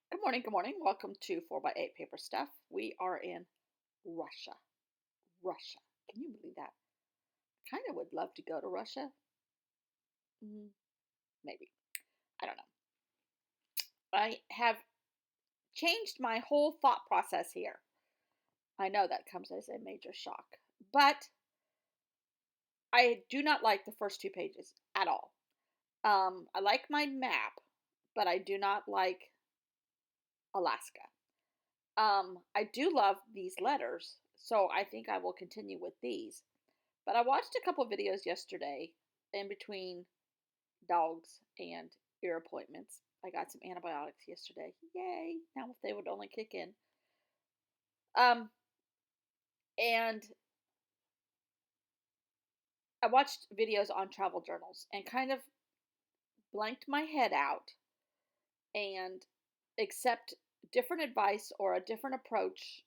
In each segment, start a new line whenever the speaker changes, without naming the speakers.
Good morning, good morning. Welcome to 4x8 Paper Stuff. We are in Russia. Russia. Can you believe that? Kind of would love to go to Russia. Mm, maybe. I don't know. I have changed my whole thought process here. I know that comes as a major shock, but I do not like the first two pages at all. I like my map, but I do not like Alaska. I do love these letters, so I think I will continue with these. But I watched a couple videos yesterday in between dogs and ear appointments. I got some antibiotics yesterday. Yay! Now if they would only kick in. Um, and I watched videos on travel journals and kind of blanked my head out and accept different advice or a different approach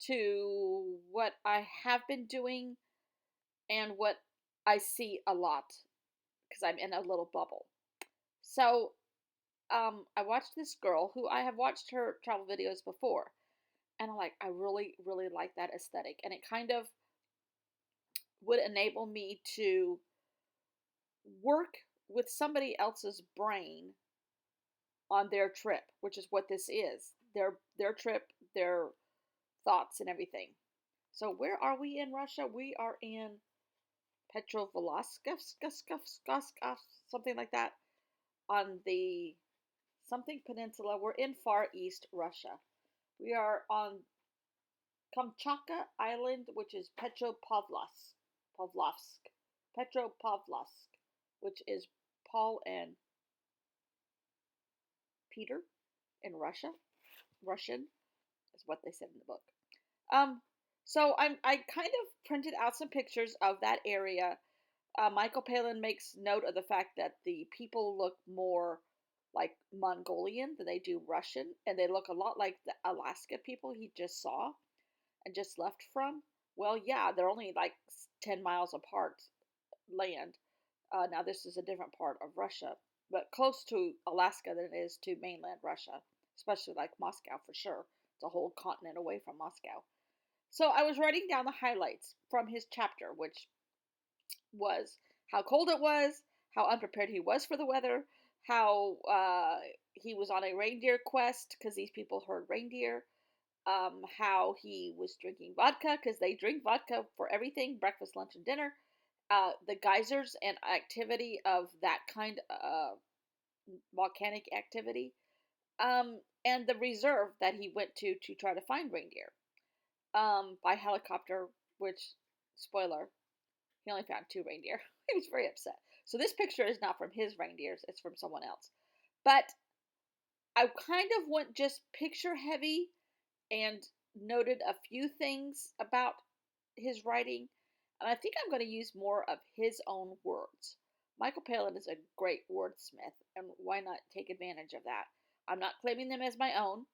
to what I have been doing and what I see a lot because I'm in a little bubble. So I watched this girl who I have watched her travel videos before, and I really, really like that aesthetic, and it kind of would enable me to work with somebody else's brain on their trip, which is what this is. Their trip, their thoughts and everything. So where are we in Russia? We are in Petrovolsk, something like that, on the something peninsula. We're in far east Russia. We are on Kamchatka Island, which is Petropavlovsk, which is Paul and Peter in Russian is what they said in the book. Um, so I kind of printed out some pictures of that area. Michael Palin makes note of the fact that the people look more like Mongolian than they do Russian, and they look a lot like the Alaska people he just saw and just left from. Well, yeah, they're only like 10 miles apart land. Now, this is a different part of Russia, but close to Alaska than it is to mainland Russia, especially like Moscow for sure. It's a whole continent away from Moscow. So I was writing down the highlights from his chapter, which was how cold it was, how unprepared he was for the weather, how he was on a reindeer quest because these people herd reindeer, how he was drinking vodka because they drink vodka for everything breakfast, lunch, and dinner. The geysers and activity of that kind of volcanic activity, and the reserve that he went to try to find reindeer by helicopter, which, spoiler, he only found two reindeer. He was very upset. So this picture is not from his reindeers, it's from someone else. But I kind of went just picture heavy and noted a few things about his writing, and I think I'm going to use more of his own words. Michael Palin is a great wordsmith, and why not take advantage of that? I'm not claiming them as my own.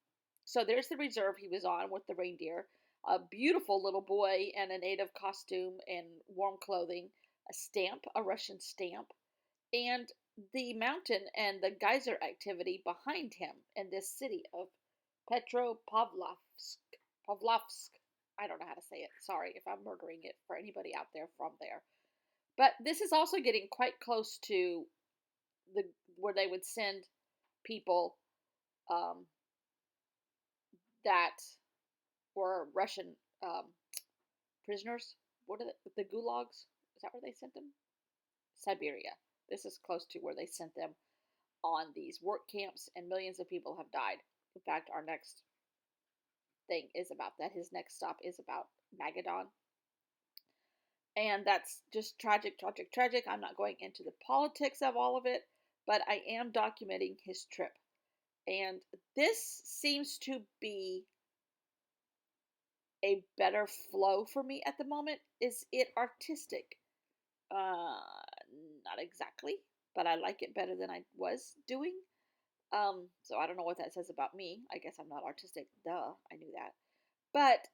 So there's the reserve he was on with the reindeer. A beautiful little boy in a native costume and warm clothing, a stamp, a Russian stamp, and the mountain and the geyser activity behind him in this city of Petropavlovsk. Pavlovsk. I don't know how to say it. Sorry if I'm murdering it for anybody out there from there. But this is also getting quite close to the where they would send people um, that were Russian prisoners. What are the gulags? Is that where they sent them? Siberia. This is close to where they sent them on these work camps, and millions of people have died. In fact, our next thing is about that. His next stop is about Magadan. And that's just tragic, tragic, tragic. I'm not going into the politics of all of it, but I am documenting his trip. And this seems to be a better flow for me at the moment. Is it artistic? Uh, Not exactly, but I like it better than I was doing. So I don't know what that says about me. I guess I'm not artistic. Duh, I knew that. But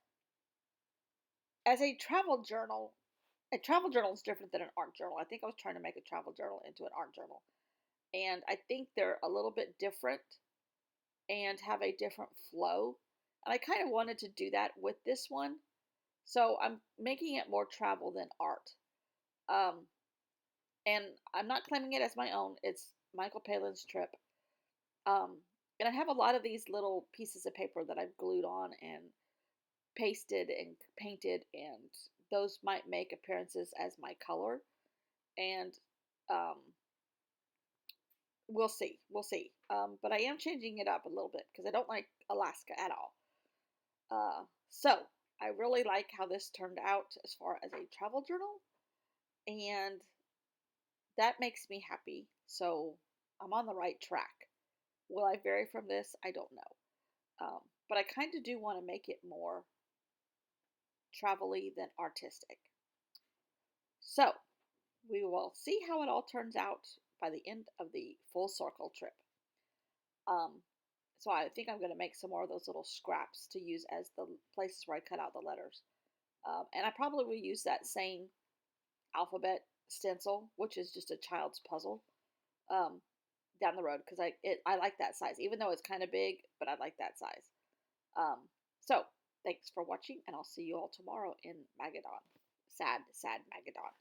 as a travel journal is different than an art journal. I think I was trying to make a travel journal into an art journal. And I think they're a little bit different. and have a different flow. And I kind of wanted to do that with this one. So I'm making it more travel than art. Um, and I'm not claiming it as my own. It's Michael Palin's trip. Um, and I have a lot of these little pieces of paper that I've glued on and pasted and painted, and those might make appearances as my color. And um, we'll see. We'll see. But I am changing it up a little bit because I don't like Alaska at all. So I really like how this turned out as far as a travel journal, and that makes me happy. So I'm on the right track. Will I vary from this? I don't know. But I kind of do want to make it more travel-y than artistic. So we will see how it all turns out by the end of the full circle trip. Um, so I think I'm going to make some more of those little scraps to use as the places where I cut out the letters. And I probably will use that same alphabet stencil, which is just a child's puzzle, um, down the road because I like that size, even though it's kind of big, but I like that size. Um, so thanks for watching, and I'll see you all tomorrow in Magadan. Sad, sad Magadan.